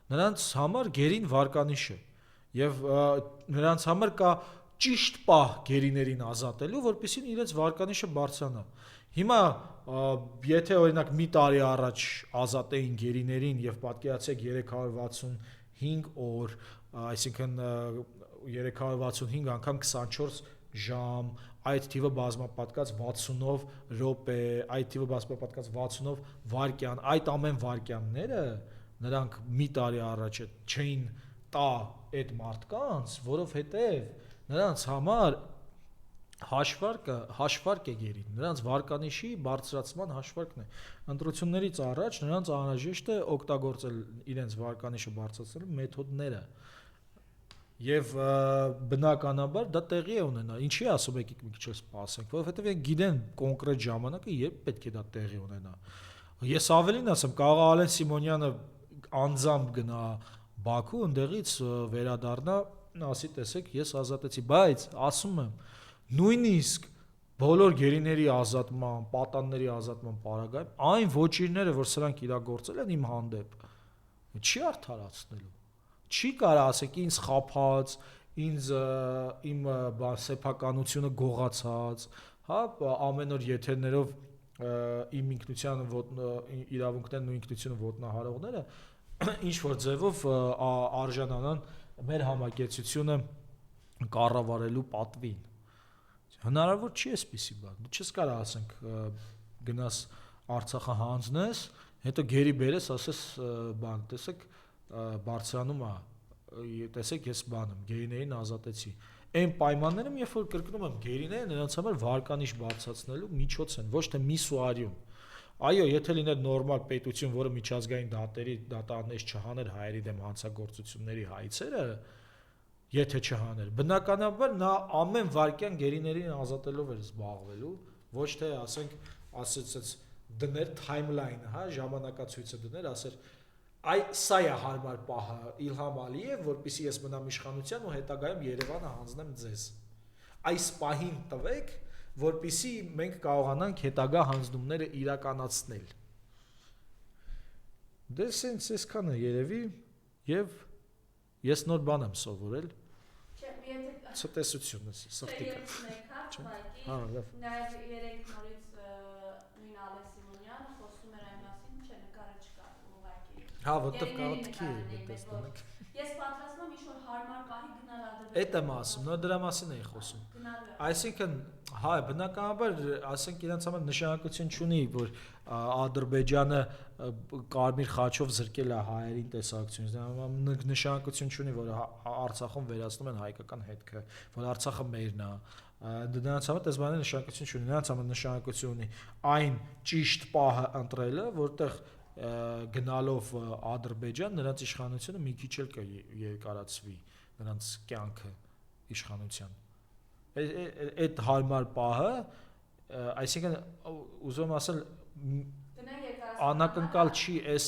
S1: Նրանց համար գերին վարկանիշ է եւ նրանց համար կա ճիշտ պահ գերիներին ազատելու, որպեսզի իրենց վարկանիշը բարձրանա։ Հիմա եթե օրինակ մի տարի առաջ ազատեին գերիներին եւ պատկերացեք 365 օր, այսինքն 365 անգամ 24 ժամ, այդ թիվը բազմապատկած 60-ով րոպե, այդ թիվը բազմապատկած 60-ով վայրկյան, այդ ամեն վայրկյանները նրանք մի տարի առաջ չէին տա այդ մարդկանց, որովհետև նրանց համար հաշվարկ է գերին, նրանց վարկանիշի բարձրացման հաշվարկն է։ Ընտրություններից առաջ նրանց անհրաժեշտ է օգտագործել իրենց վարկանիշը բարձրացնելու մեթոդները։ Եվ բնականաբար դա տեղի է ունենա։ Ինչի ասում եք մի քիչ սպասենք, որովհետև իրենք գիտեն կոնկրետ ժամանակը երբ պետք է դա տեղի ունենա։ Ես ավելին ասեմ, կարող է Ալեն Սիմոնյանը անձամբ գնա Բաքու, ընդեղից վերադառնա, ասի տեսեք, ես ազատեցի, բայց ասում եմ, նույնիսկ բոլոր գերիների ազատման, պատանների ազատման պարագայում այն ոչիրները, որ սրանք իրագործել են իմ հանդեպ, չի արդարացնելու։ Չի կարա ասեք ինձ խափած, ինձ իմ սեփականությունը գողացած, հա, ամեն օր եթերներով իմ ինքնության իրավունքներն ու ինքնությունը ոտնահարողները ինչ որ ձևով արժանանան մեր համագեցությունը կառավարելու պատվին։ Հնարավոր չի էսպիսի բան։ Դու չես կարող ասենք գնաս Արցախը հանձնես, հետո գերի բերես, ասես բան, տեսեք, բարձրանում է, տեսեք, ես բանում, գերիներին ազատեցի։ Այն պայմաններում, երբ որ կրկնում եմ, գերիները նրանց համար վարկանիշ բարձրացնելու միջոց են, ոչ թե միս ու արյուն։ Այո, եթե լիներ նորմալ պետություն, որը միջազգային դատարաններ չհաներ հայերի դեմ հանցագործությունների հայցերը, եթե չհաներ, բնականաբար նա ամեն վարքյան գերիներին ազատելով էր զբաղվելու, ոչ թե ասեց դներ timeline-ը, հա, ժամանակացույցը դներ, ասեր սա է հարմար պահը Իլհամ Ալիև, որպեսզի ես մնամ իշխանության ու հետագայում Երևանը հանձնեմ ձեզ։ Այս պահին տվեք, որպեսզի մենք կարողանանք հետագա հանձնումները իրականացնել։ Դե սենց այսքանը երևի եւ ես նոր բան եմ սովորել։ Ցտեսություն ես, սրտիկը։ Հա, լավ։
S2: Նաեւ երեք նորից նույն Ալեքս Սիմոնյանը խոսում էր այն մասին, չէ, նկարը չկա ուղղակի։
S1: Հա, որտեվ կարոտքի է տեսնենք։
S2: Ես պատրաստվում եմ ինչ-որ հարմար պահի գնալ Ադրբեջան։
S1: Էդ եմ ասում, նո դրա մասին էի խոսում։ Այսինքն, հա, բնականաբար, ասենք իրենց համար նշանակություն չունի, որ Ադրբեջանը կարմիր խաչով զրկել է հայերին տեսակցությունից, նշանակություն չունի, որ Արցախում վերացնում են հայկական հետքը, որ Արցախը մերն է, նրանց համար այս բանը նշանակություն չունի, նրանց համար նշանակություն ունի այն ճիշտ պահը ընտրելը, որտեղ գնալով Ադրբեջան նրանց իշխանությունը մի քիչ էլ կերկարացվի, նրանց կյանքը իշխանության։ Այդ հարմար պահը, այսինքն ուզում ասել անակնկալ չի այս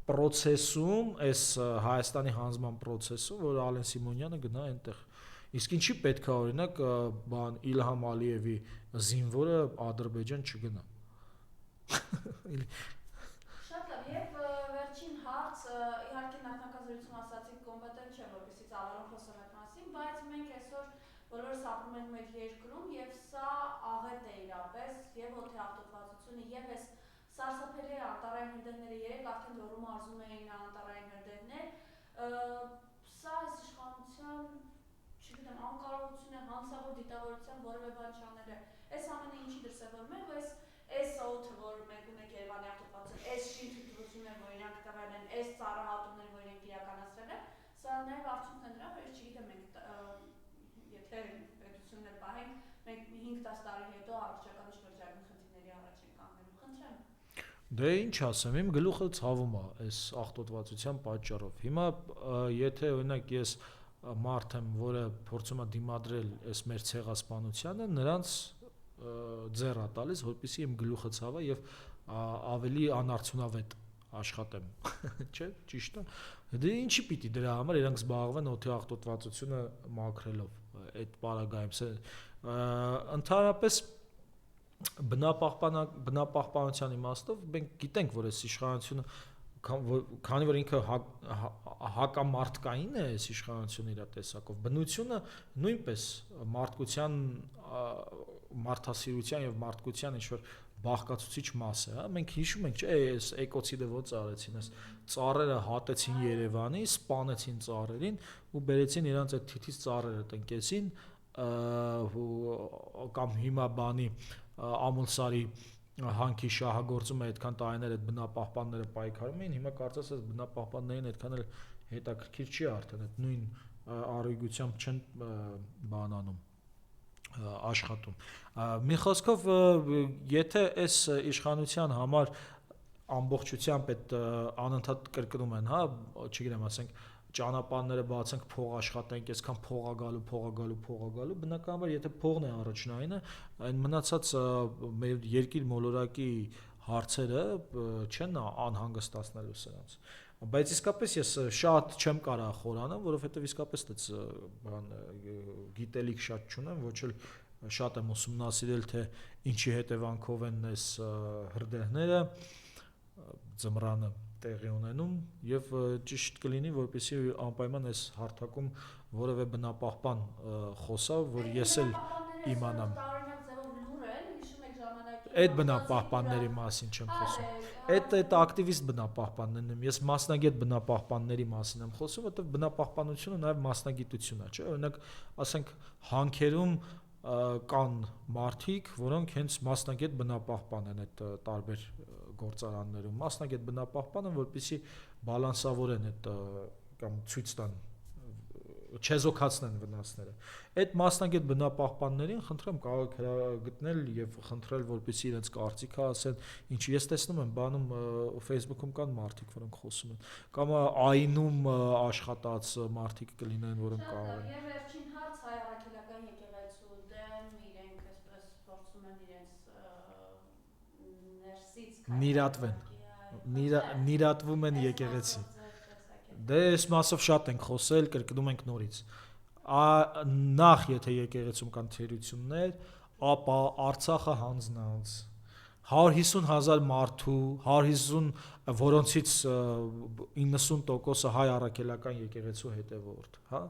S1: process-ում, այս Հայաստանի հանձնման process-ում, որ Ալեն Սիմոնյանը գնա այնտեղ։ Իսկ ինչի պետք է օրինակ բան Իլհամ Ալիևի զինվորը Ադրբեջան չգնա։
S2: Շատ լավ, եւ վերջին հարց, իհարկե նախնական զրույցում ասացիք կոմպետենտ չէ, որպեսզի ծավալուն խոսեմ այդ մասին, բայց մենք այսօր բոլորս ապրում ենք մեր երկրում եւ սա աղետ է իրապես, եւ օդի եւ այս սարսափելի անտարային հրդեհները երեք արդեն լոռու մարզում էին անտարային հրդեհներ, սա այս իշխանության, չգիտեմ, անկարողություն է, հանցավոր դիտավորության որևէ բան չանել է, այս ամենը ինչի դրսևորում է, որ այս օդը, որ մենք ունենք Երևանի ավտոպատում, այս շինթույլտվությունները, որ իրանք տվել են, այս ծառահատումները, որ իրենք իրականացրել են, սա նաև արդյունքն է դրա, որ ես չգիտեմ, մենք եթե պետությունն էլ պահենք, մենք 5-10 տարի հետո առողջական շրջանի խնդիրների առաջ ենք կանգնելու, խնդրեմ։
S1: Դե ինչ ասեմ, իմ գլուխը ցավում է այս աղտոտվածության պատճառով։ Հիմա եթե օրինակ ես մարդ եմ, որը փորձում է դիմադրել այս մեր ցեղասպանությանը, նրանց ձեռ է տալիս, որպեսզի իմ գլուխը ցավա եւ ավելի անարդյունավետ աշխատեմ, չէ՞, ճիշտ է։ Դե ինչի պիտի դրա համար իրանք զբաղվեն օդի աղտոտվածությունը մաքրելով այդ պարագայում։ Ընդհանրապես բնապահպանության իմաստով մենք գիտենք, որ այս իշխանությունը քանի որ ինքը հակամարտկային է այս իշխանությունը իր տեսակով, բնությունը նույնպես մարդկության մարդասիրության եւ մարդկության ինչ որ բաղկացուցիչ մաս է, հա, մենք հիշում ենք, չէ, այս էկոցիդը ոնց արեցին, այս ծառերը հատեցին Երևանի, սպանեցին ծառերին ու բերեցին իրանց այդ թիթիզ ծառերը տնկեցին կամ հիմա բանի Ամուլսարի հանքի շահագործում է այդքան տարիներ այդ բնապահպանները պայքարում էին, հիմա կարծես այս բնապահպաններին այդքան էլ հետաքրքիր չի արդեն այդ նույն առույգությամբ չեն բանանում աշխատում։ Մի խոսքով, եթե այս իշխանության համար ամբողջությամբ այդ անընդհատ կրկնում են, հա, չգիտեմ, ասենք ճանապարհները բացենք, փող աշխատենք, այսքան փող է գալու, բնականաբար եթե փողն է առաջնայինը, այն մնացած մեր երկիր մոլորակի հարցերը չեն անհանգստացնելու սրանց։ Բայց իսկապես ես շատ չեմ կարող խորանալ, որովհետև իսկապես դից բան գիտելիք շատ չունեմ, ոչ էլ շատ եմ ուսումնասիրել, թե ինչի հետևանքով են այս հրդեհները ձմռանը տեղի ունենում եւ ճիշտ կլինի, որպեսզի անպայման այս հարթակում որևէ բնապահպան խոսա, որ ես էլ իմանամ։ Այդ բնապահպանների մասին չեմ խոսում։ Այդ ակտիվիստ բնապահպաններն եմ, ես մասնագետ բնապահպանների մասին եմ խոսում, որտեղ բնապահպանությունը նաև մասնագիտություն է, չէ՞։ Օրինակ, ասենք հանքերում կան մարդիկ, որոնք հենց մասնագետ բնապահպան են այդ տարբեր գործարաններում, մասնագետ բնապահպան են, որպեսզի բալանսավորեն այդ կամ ցույց տան չեզոքացնեն վնասները։ Այդ մասնագետ բնապահպաններին խնդրեմ կարող եք գտնել եւ խնդրել, որպեսզի իրենց կարծիքը ասեն, ինչի ես տեսնում եմ, բանում Facebook-ում կան մարդիկ, որոնք խոսում են, կամ այնում աշխատած մարդիկ կլինեն, որոնք կարող են։
S2: Եվ վերջին հարց հայ առաքելական եկեղեցու դեմ իրենք այսպես փորձում են իրենց ներսից
S1: նիրատվում են եկեղեցի։ Դե այս մասով շատ ենք խոսել, կրկնում ենք նորից։ Նախ եթե եկեղեցում կան թերություններ, ապա Արցախը հանձնած 150,000 մարդու, 150 որոնցից 90%-ը հայ առաքելական եկեղեցու հետևորդ, հա,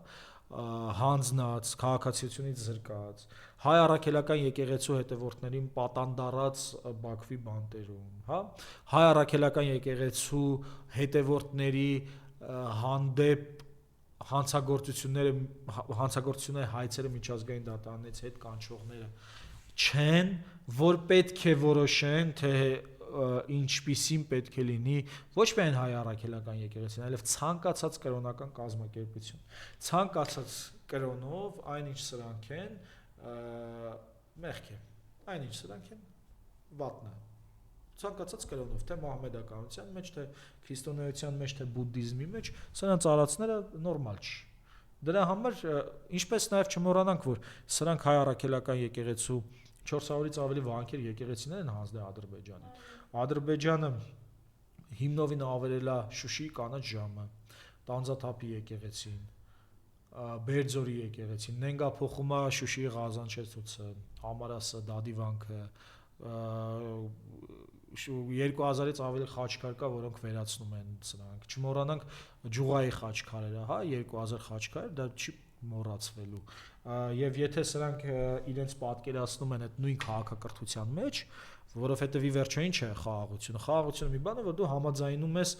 S1: հանձնած, քաղաքացիությունից զրկած, հայ առաքելական եկեղեցու հետևորդներին պատանդարած Բաքվի բանտերում, հա, հայ առաքելական եկեղեցու հետևորդների հանդեպ հանցագործությունները հայցերը միջազգային դատարանից հետ կանչողները չեն, որ պետք է որոշեն, թե ինչպիսին պետք է լինի ոչ միայն հայ առաքելական եկեղեցին, այլև ցանկացած կրոնական կազմակերպություն։ Ցանկացած կրոնով այնինչ սրանք են, մեղք է, այնինչ սրանք են վատնա։ Ցանկացած կրոնով, թե մահմեդականության մեջ, թե քրիստոնեության մեջ, թե բուդդիզմի մեջ, սրանց արածները նորմալ չի։ Դրա համար ինչպես նաև չմոռանանք, որ սրանք հայ առաքելական եկեղեցու 400-ից ավելի վանքեր եկեղեցիներ են հանձնել Ադրբեջանին։ Ադրբեջանը հիմնովին ավերել է Շուշիի կանաչ ժամը, Տանձաթափի եկեղեցին, Բերձորի եկեղեցին, Նենգա փոխում է Շուշիի Ղազանչեցուցը, Համարասը, Դադիվանքը, 2000-ից ավելի խաչքար կա, որոնք վերացնում են սրանք։ Չմոռանանք Ջուղայի խաչքարերը, հա, 2000 խաչքար, դա չի մոռացվելու։ Եվ եթե սրանք իրենց պատկերացնում են այդ նույն քաղաքակրթության մեջ, որովհետև ի վերջո ինչ է խաղաղությունը։ Խաղաղությունը մի բան է, որ դու համաձայնում ես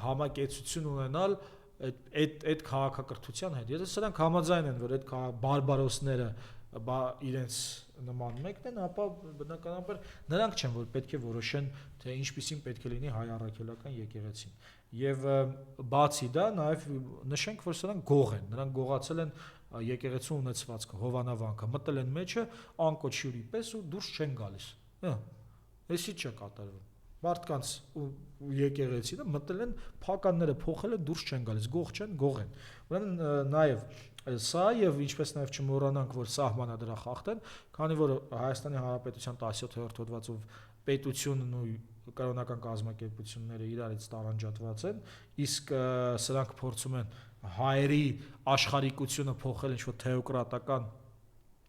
S1: համակեցություն ունենալ այդ քաղաքակրթության հետ։ Եթե սրանք համաձայն են, որ այդ բարբարոսները իրենց նման մեկն են, ապա բնականաբար նրանք չեն, որ պետք է որոշեն, թե ինչպիսին պետք է լինի հայ առաքելական եկեղեցին։ Եվ բացի դա, նաև նշենք, որ սրանք գող են, նրանք գողացել են եկեղեցու ունեցվածքը, հովանավանքը, մտել են մեջը անկոչ հյուրի պես ու դուրս չեն գալիս։ Էսի չէ կատարվում։ Մարդկանց ու եկեղեցին մտել են, փականները փոխել են, դուրս չեն գալիս, գող չեն, գող են։ Ուրեմն նաև սա եւ ինչպես նաև չմոռանանք, որ սահմանադրախախտ են, քանի որ Հայաստանի Հանրապետության 17-րդ հոդվածով պետությունն ու կրոնական կազմակերպությունները իրարից տարանջատված են, իսկ սրանք փորձում են հայերի աշխարհիկությունը փոխել ինչ-որ թեոկրատական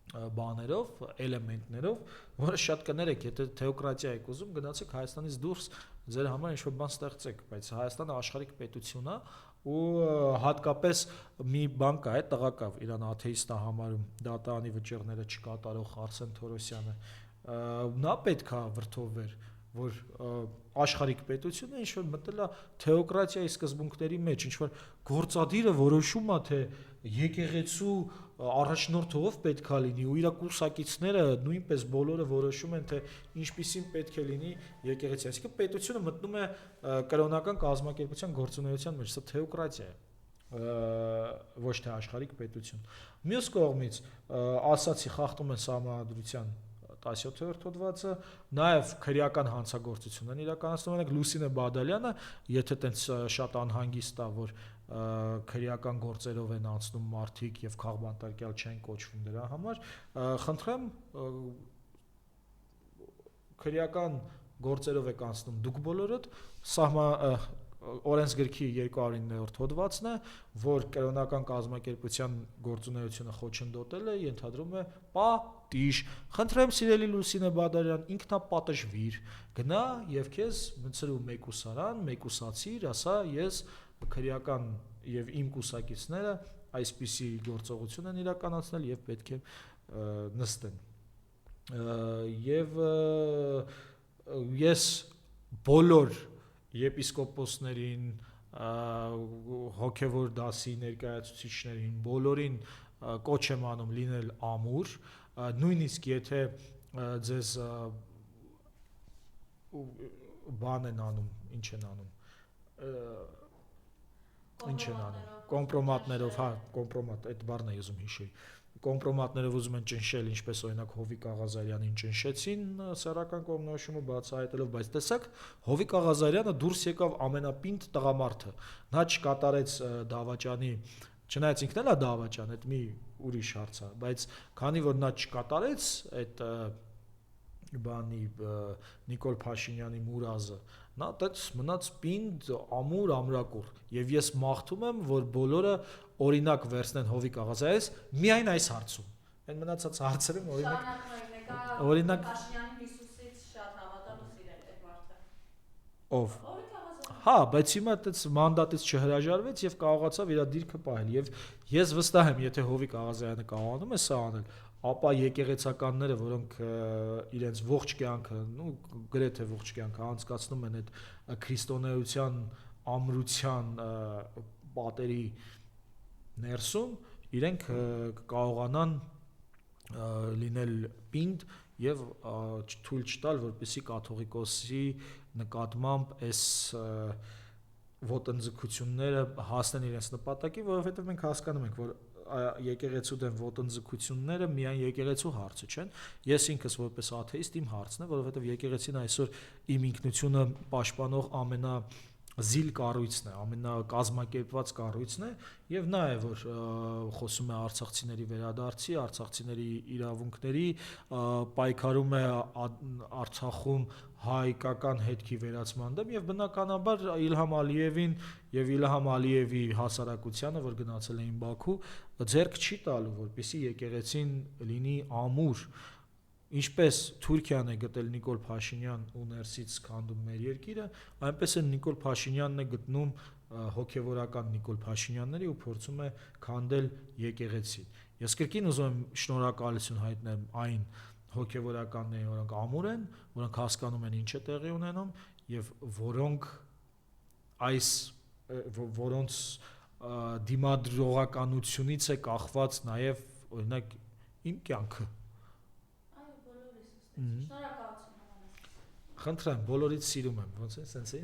S1: բաներով, էլեմենտներով, որը շատ կներեք, եթե թեոկրատիա եք ուզում, գնացեք Հայաստանից դուրս, ձեր համար ինչ-որ բան ստեղծեք, բայց Հայաստանը աշխարհիկ պետություն է ու հատկապես մի բան կա, այդ տղա կա, իրան աթեիստ է համարում, դատարանի վճիռները չկատարող Արսեն Թորոսյանը, նա պետք է վրդովվեր, որ աշխարհիկ պետությունը ինչ-որ մտել է թեոկրատիայի սկզբունքների մեջ, ինչ-որ գործադիրը որոշում է, թե եկեղեցու առաջնորդով պետք է լինի ու իր կուրսակիցները նույնպես բոլորը որոշում են, թե ինչպիսին պետք է լինի եկեղեցի, այսինքն պետությունը մտնում է կրոնական կազմակերպության գործունեության մեջ, սա թեոկրատիա է, ոչ թե աշխարհիկ պետություն։ Մյուս կողմից ասացի խախտում են սահմանադրության 17-րդ հոդվածը, նաև քրեական հանցագործություն են իրականացնում, օրինակ Լուսինե Բադալյանը, եթե տենց շատ անհանգիստ է, որ քրեական գործերով են անցնում մարդիկ եւ քաղբանտարկյալ չեն կոչվում դրա համար, խնդրեմ քրեական գործերով եք անցնում դուք բոլորդ, օրենսգրքի 209-րդ հոդվածն է, որ կրոնական կազմակերպության գործունեությունը խոչընդոտել է, ենթադրում է պատիժ։ Խնդրեմ սիրելի Լուսինե Բադալյան, ինքնապատժվիր, գնա եւ քեզ մցրու մեկուսարան, մեկուսացիր, ասա ես քրեական եւ իմ կուսակիցները այսպիսի գործողություն են իրականացնել եւ պետք է նստեն։ Եվ ես բոլոր եպիսկոպոսներին, հոգևոր դասի ներկայացուցիչներին, բոլորին կոչ եմ անում լինել ամուր, նույնիսկ եթե ձեզ բան են անում, ինչ են անում, կոմպրոմատներով, կոմպրոմատ, այդ բառն է ուզում հիշել, կոմպրոմատներով ուզում են ճնշել, ինչպես օրինակ Հովիկ Աղազարյանին ճնշեցին սեռական կողմնորոշումը բացահայտելով, բայց տեսակ Հովիկ Աղազարյանը դուրս եկավ ամենապինդ տղամարդը, նա չկատարեց դավաճանի, չնայած ինքն էլ է դավաճան, այդ մի ուրիշ հարց է, բայց քանի որ նա չկատարեց այդ բանի Նիկոլ Փաշինյանի մուրազը, նա այդպես մնաց պինդ ամուր ամրակուր, եւ ես մաղթում եմ, որ բոլորը օրինակ վերցնեն Հովիկ Աղազարյանից միայն այս հարցում, այն մնացած հարցերում օրինակ
S2: Փաշինյանին Հիսուսից շատ հավատալ ու սիրել այդ մարդը։
S1: Ով։ Հա, բայց հիմա այդպես մանդատից չհրաժարվեց եւ կարողացավ իր դիրքը պահել եւ ես վստահ եմ, եթե Հովիկ Աղազարյանը կարողանում է սա անել, ապա եկեղեցականները, որոնք իրենց ողջ կյանքը, գրեթե ողջ կյանքը անցկացնում են այդ քրիստոնեության ամրության պատերի ներսում, իրենք կարողանան լինել պինդ եւ թույլ չտալ, որպեսզի կաթողիկոսի նկատմամբ այս ոտնձգությունները հասնեն իրենց նպատակին, որովհետեւ մենք հասկանում ենք, որ եկեղեցու դեմ ոտնձգությունները միայն եկեղեցու հարցը չեն։ Ես ինքս որպես աթեիստ իմ հարցն է, որովհետև եկեղեցին այսօր իմ ինքնությունը պաշտպանող ամենազիլ կառույցն է, ամենակազմակերպված կառույցն է, եւ նա է, որ խոսում է արցախցիների վերադարձի, արցախցիների իրավունքների, պայքարում է Արցախում հայկական հետքի վերացման դեմ եւ բնականաբար Իլհամ Ալիևին եւ Իլհամ Ալիևի հասարակությանը, որ գնացել էին Բաքու, ձեռք չի տալու, որպեսզի եկեղեցին լինի ամուր, ինչպես Թուրքիան է գտել Նիկոլ Փաշինյան ու ներսից քանդում մեր երկիրը, այնպես էլ Նիկոլ Փաշինյանն է գտնում հոգևորական Նիկոլ Փաշինյանների ու փորձում է քանդել եկեղեցին։ Ես կրկին ուզում եմ շնորհակալություն հայտնել այն հոգևորականներին, որոնք ամուր են, որոնք հասկանում են ինչ է տեղի ունենում եւ որոնց դիմադրողականությունից է կախված նաեւ օրինակ իմ կյանքը։
S2: Այո, բոլորիս։ Շնորհակալություն։
S1: Խնդրեմ, բոլորից սիրում եմ, ոնց է, սենց է։